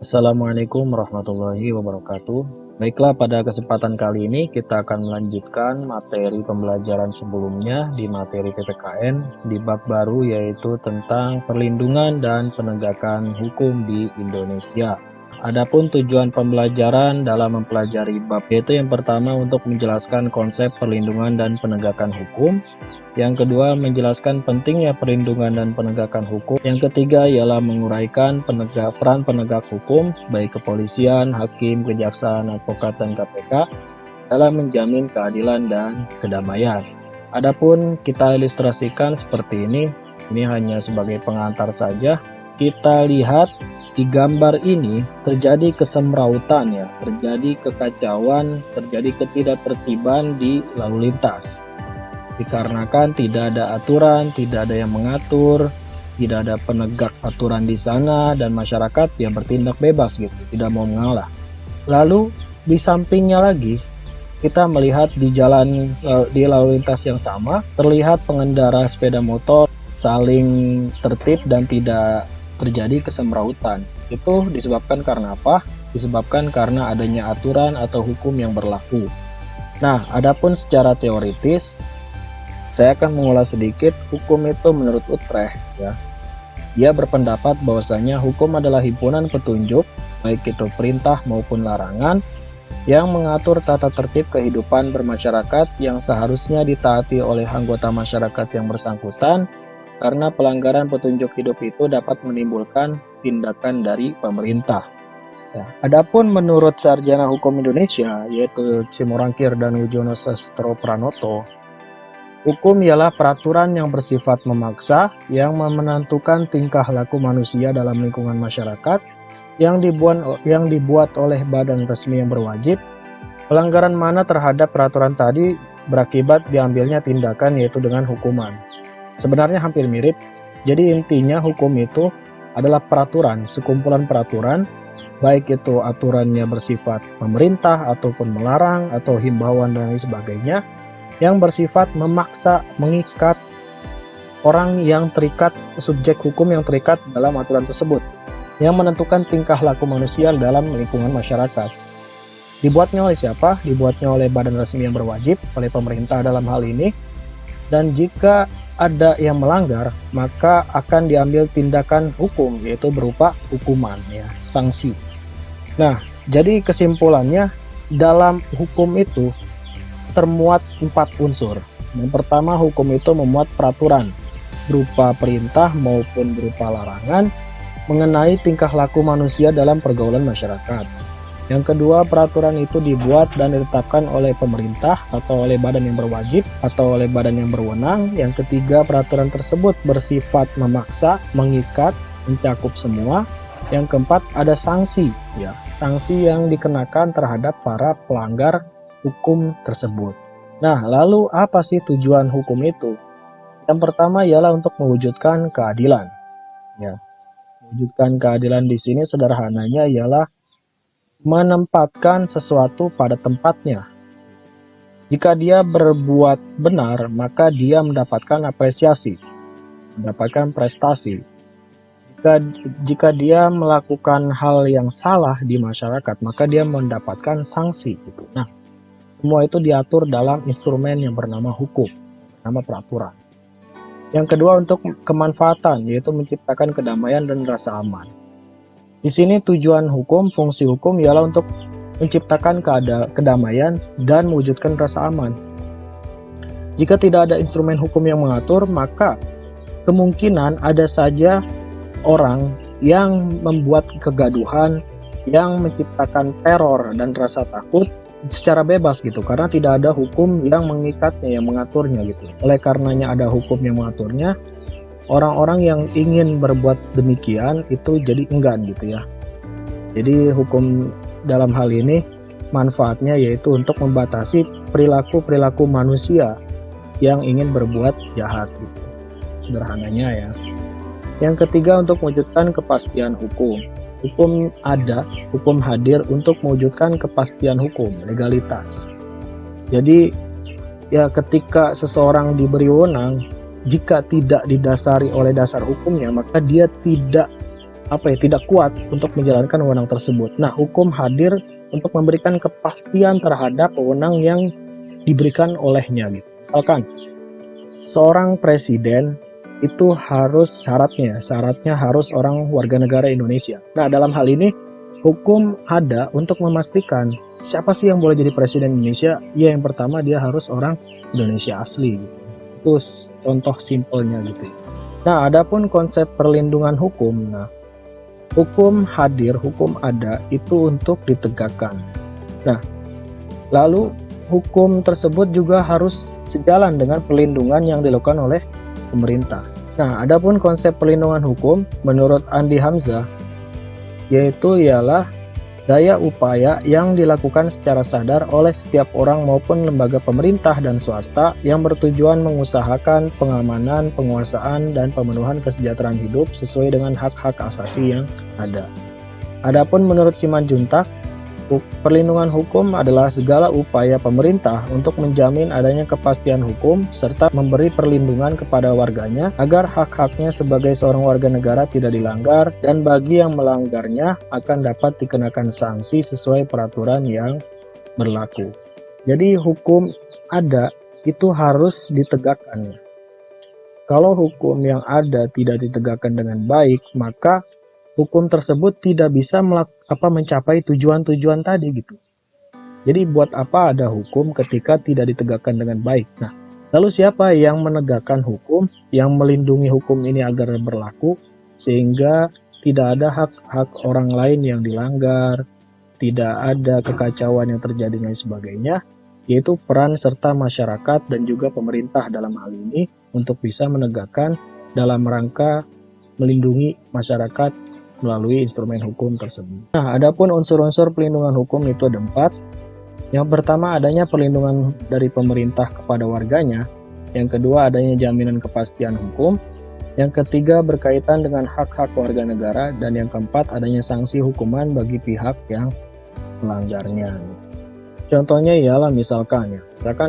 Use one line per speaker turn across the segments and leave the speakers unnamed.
Assalamualaikum warahmatullahi wabarakatuh. Baiklah, pada kesempatan kali ini kita akan melanjutkan materi pembelajaran sebelumnya di materi PPKN di bab baru, yaitu tentang perlindungan dan penegakan hukum di Indonesia. Adapun tujuan pembelajaran dalam mempelajari bab yaitu yang pertama untuk menjelaskan konsep perlindungan dan penegakan hukum. Yang kedua, menjelaskan pentingnya perlindungan dan penegakan hukum. Yang ketiga ialah menguraikan peran penegak hukum, baik kepolisian, hakim, kejaksaan, advokat, dan KPK dalam menjamin keadilan dan kedamaian. Adapun kita ilustrasikan seperti ini hanya sebagai pengantar saja. Kita lihat di gambar ini terjadi kesemrautan ya, terjadi kekacauan, terjadi ketidaktertiban di lalu lintas. Dikarenakan tidak ada aturan, tidak ada yang mengatur, tidak ada penegak aturan di sana, dan masyarakat yang bertindak bebas gitu, tidak mau mengalah. Lalu di sampingnya lagi kita melihat di jalan di lalu lintas yang sama terlihat pengendara sepeda motor saling tertib dan tidak terjadi kesemrautan. Itu disebabkan karena apa? Disebabkan karena adanya aturan atau hukum yang berlaku. Nah, adapun secara teoritis saya akan mengulas sedikit hukum itu menurut Utrecht ya. Dia berpendapat bahwasanya hukum adalah himpunan petunjuk, baik itu perintah maupun larangan, yang mengatur tata tertib kehidupan bermasyarakat yang seharusnya ditaati oleh anggota masyarakat yang bersangkutan, karena pelanggaran petunjuk hidup itu dapat menimbulkan tindakan dari pemerintah. Ya. Adapun menurut sarjana hukum Indonesia, yaitu Simorangkir dan Wijono Sastropranoto, hukum ialah peraturan yang bersifat memaksa yang menentukan tingkah laku manusia dalam lingkungan masyarakat yang dibuat oleh badan resmi yang berwajib. Pelanggaran mana terhadap peraturan tadi berakibat diambilnya tindakan, yaitu dengan hukuman. Sebenarnya hampir mirip. Jadi intinya hukum itu adalah peraturan, sekumpulan peraturan, baik itu aturannya bersifat pemerintah ataupun melarang atau himbauan dan lain sebagainya, yang bersifat memaksa, mengikat orang yang terikat, subjek hukum yang terikat dalam aturan tersebut, yang menentukan tingkah laku manusia dalam lingkungan masyarakat. Dibuatnya oleh siapa? Dibuatnya oleh badan resmi yang berwajib, oleh pemerintah dalam hal ini, dan jika ada yang melanggar, maka akan diambil tindakan hukum, yaitu berupa hukuman, ya, sanksi. Nah, jadi kesimpulannya, dalam hukum itu termuat 4 unsur. Yang pertama, hukum itu memuat peraturan berupa perintah maupun berupa larangan mengenai tingkah laku manusia dalam pergaulan masyarakat. Yang kedua, peraturan itu dibuat dan ditetapkan oleh pemerintah atau oleh badan yang berwajib atau oleh badan yang berwenang. Yang ketiga, peraturan tersebut bersifat memaksa, mengikat, mencakup semua. Yang keempat, ada sanksi, ya, sanksi yang dikenakan terhadap para pelanggar hukum tersebut. Nah, lalu apa sih tujuan hukum itu? Yang pertama ialah untuk mewujudkan keadilan. Ya, mewujudkan keadilan di sini sederhananya ialah menempatkan sesuatu pada tempatnya. Jika dia berbuat benar, maka dia mendapatkan apresiasi, mendapatkan prestasi. Jika dia melakukan hal yang salah di masyarakat, maka dia mendapatkan sanksi. Gitu. Nah, semua itu diatur dalam instrumen yang bernama hukum, bernama peraturan. Yang kedua, untuk kemanfaatan, yaitu menciptakan kedamaian dan rasa aman. Di sini tujuan hukum, fungsi hukum ialah untuk menciptakan kedamaian dan mewujudkan rasa aman. Jika tidak ada instrumen hukum yang mengatur, maka kemungkinan ada saja orang yang membuat kegaduhan, yang menciptakan teror dan rasa takut secara bebas gitu, karena tidak ada hukum yang mengikatnya, yang mengaturnya gitu. Oleh karenanya ada hukum yang mengaturnya, orang-orang yang ingin berbuat demikian itu jadi enggan gitu ya. Jadi hukum dalam hal ini manfaatnya yaitu untuk membatasi perilaku-perilaku manusia yang ingin berbuat jahat gitu. Sederhananya ya. Yang ketiga, untuk mewujudkan kepastian hukum. Hukum ada, hukum hadir untuk mewujudkan kepastian hukum, legalitas. Jadi ya, ketika seseorang diberi wewenang, jika tidak didasari oleh dasar hukumnya, maka dia tidak tidak kuat untuk menjalankan wewenang tersebut. Nah, hukum hadir untuk memberikan kepastian terhadap wewenang yang diberikan olehnya gitu. Misalkan seorang presiden itu harus syaratnya harus orang warga negara Indonesia. Nah, dalam hal ini hukum ada untuk memastikan siapa sih yang boleh jadi presiden Indonesia. Ya, yang pertama dia harus orang Indonesia asli gitu. Itu contoh simpelnya gitu. Nah, adapun konsep perlindungan hukum. Nah, hukum hadir, hukum ada itu untuk ditegakkan. Nah, lalu hukum tersebut juga harus sejalan dengan perlindungan yang dilakukan oleh pemerintah. Nah, adapun konsep perlindungan hukum menurut Andi Hamzah yaitu ialah daya upaya yang dilakukan secara sadar oleh setiap orang maupun lembaga pemerintah dan swasta yang bertujuan mengusahakan pengamanan, penguasaan, dan pemenuhan kesejahteraan hidup sesuai dengan hak-hak asasi yang ada. Adapun menurut Simanjuntak, perlindungan hukum adalah segala upaya pemerintah untuk menjamin adanya kepastian hukum serta memberi perlindungan kepada warganya agar hak-haknya sebagai seorang warga negara tidak dilanggar dan bagi yang melanggarnya akan dapat dikenakan sanksi sesuai peraturan yang berlaku. Jadi hukum ada itu harus ditegakkan. Kalau hukum yang ada tidak ditegakkan dengan baik, maka hukum tersebut tidak bisa mencapai tujuan-tujuan tadi gitu. Jadi buat apa ada hukum ketika tidak ditegakkan dengan baik? Nah, lalu siapa yang menegakkan hukum, yang melindungi hukum ini agar berlaku sehingga tidak ada hak-hak orang lain yang dilanggar, tidak ada kekacauan yang terjadi dan sebagainya, yaitu peran serta masyarakat dan juga pemerintah dalam hal ini untuk bisa menegakkan dalam rangka melindungi masyarakat melalui instrumen hukum tersebut. Nah, adapun unsur-unsur pelindungan hukum itu ada 4. Yang pertama adanya perlindungan dari pemerintah kepada warganya. Yang kedua adanya jaminan kepastian hukum. Yang ketiga berkaitan dengan hak-hak warga negara. Dan yang keempat adanya sanksi hukuman bagi pihak yang melanggarnya. Contohnya ialah misalkan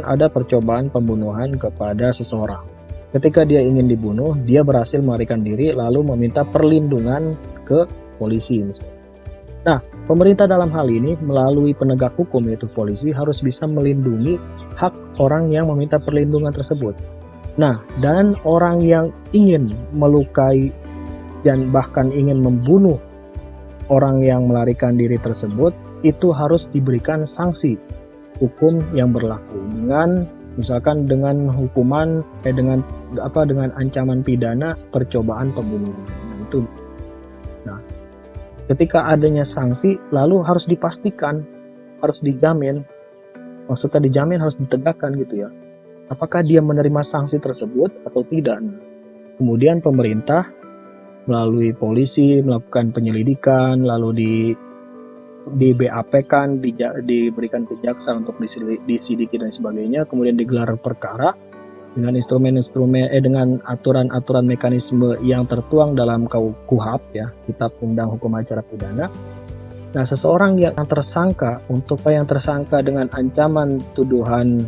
ada percobaan pembunuhan kepada seseorang. Ketika dia ingin dibunuh, dia berhasil melarikan diri lalu meminta perlindungan ke polisi misalnya. Nah, pemerintah dalam hal ini melalui penegak hukum yaitu polisi harus bisa melindungi hak orang yang meminta perlindungan tersebut. Nah, dan orang yang ingin melukai dan bahkan ingin membunuh orang yang melarikan diri tersebut itu harus diberikan sanksi hukum yang berlaku dengan misalkan dengan hukuman dengan ancaman pidana percobaan pembunuhan. Nah, ketika adanya sanksi lalu harus dipastikan, harus dijamin. Maksudnya dijamin harus ditegakkan gitu ya. Apakah dia menerima sanksi tersebut atau tidak? Nah, kemudian pemerintah melalui polisi melakukan penyelidikan lalu di BAP-kan, diberikan ke jaksa untuk disidiki dan sebagainya, kemudian digelar perkara dengan dengan aturan-aturan mekanisme yang tertuang dalam KUHP ya, Kitab Undang Hukum Acara Pidana. Nah, seseorang yang tersangka dengan ancaman tuduhan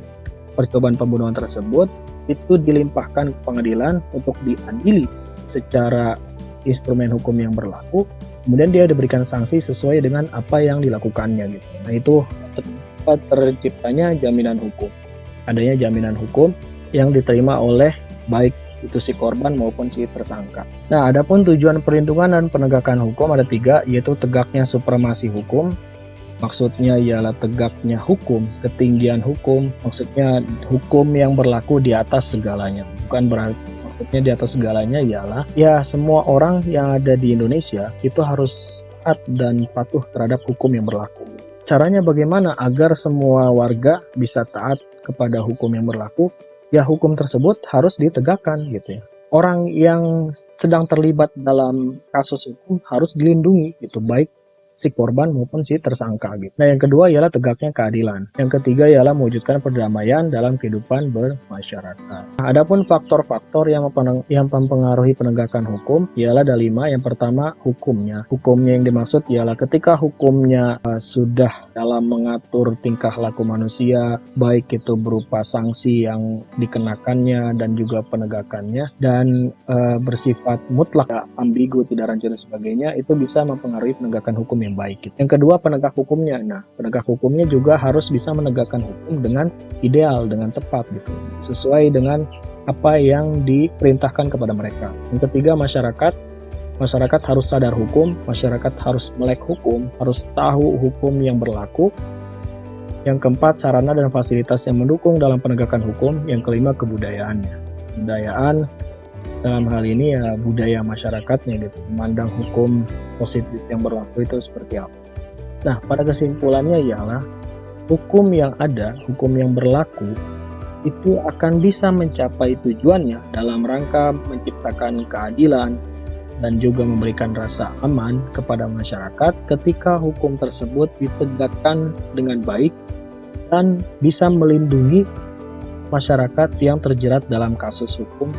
percobaan pembunuhan tersebut itu dilimpahkan ke pengadilan untuk diadili secara instrumen hukum yang berlaku. Kemudian dia diberikan sanksi sesuai dengan apa yang dilakukannya gitu. Nah, itu terciptanya jaminan hukum. Adanya jaminan hukum yang diterima oleh baik itu si korban maupun si tersangka. Nah, adapun tujuan perlindungan dan penegakan hukum ada 3, yaitu tegaknya supremasi hukum. Maksudnya ialah tegaknya hukum, ketinggian hukum, maksudnya hukum yang berlaku di atas segalanya. Bukan berarti maksudnya di atas segalanya ialah ya semua orang yang ada di Indonesia itu harus taat dan patuh terhadap hukum yang berlaku. Caranya bagaimana agar semua warga bisa taat kepada hukum yang berlaku? Ya hukum tersebut harus ditegakkan gitu ya. Orang yang sedang terlibat dalam kasus hukum harus dilindungi gitu, baik si korban maupun si tersangka gitu. Nah, yang kedua ialah tegaknya keadilan. Yang ketiga ialah mewujudkan perdamaian dalam kehidupan bermasyarakat. Nah, adapun faktor-faktor yang mempengaruhi penegakan hukum ialah ada 5. Yang pertama, hukumnya. Hukumnya yang dimaksud ialah ketika hukumnya sudah dalam mengatur tingkah laku manusia, baik itu berupa sanksi yang dikenakannya dan juga penegakannya, dan bersifat mutlak, ambigu, tidak rancu dan sebagainya, itu bisa mempengaruhi penegakan hukum yang baik. Yang kedua, penegak hukumnya. Nah, penegak hukumnya juga harus bisa menegakkan hukum dengan ideal, dengan tepat gitu, sesuai dengan apa yang diperintahkan kepada mereka. Yang ketiga, masyarakat. Masyarakat harus sadar hukum, masyarakat harus melek hukum, harus tahu hukum yang berlaku. Yang keempat, sarana dan fasilitas yang mendukung dalam penegakan hukum. Yang kelima, kebudayaannya. Kebudayaan dalam hal ini ya budaya masyarakatnya gitu, memandang hukum positif yang berlaku itu seperti apa. Nah, pada kesimpulannya ialah hukum yang ada, hukum yang berlaku itu akan bisa mencapai tujuannya dalam rangka menciptakan keadilan dan juga memberikan rasa aman kepada masyarakat ketika hukum tersebut ditegakkan dengan baik dan bisa melindungi masyarakat yang terjerat dalam kasus hukum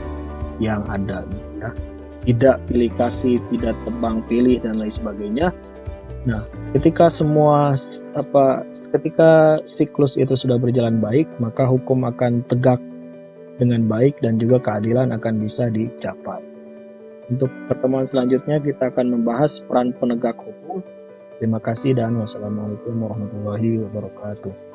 yang ada, ya. Tidak pilih kasih, tidak tebang pilih dan lain sebagainya. Nah, ketika siklus itu sudah berjalan baik, maka hukum akan tegak dengan baik dan juga keadilan akan bisa dicapai. Untuk pertemuan selanjutnya kita akan membahas peran penegak hukum. Terima kasih dan wassalamualaikum warahmatullahi wabarakatuh.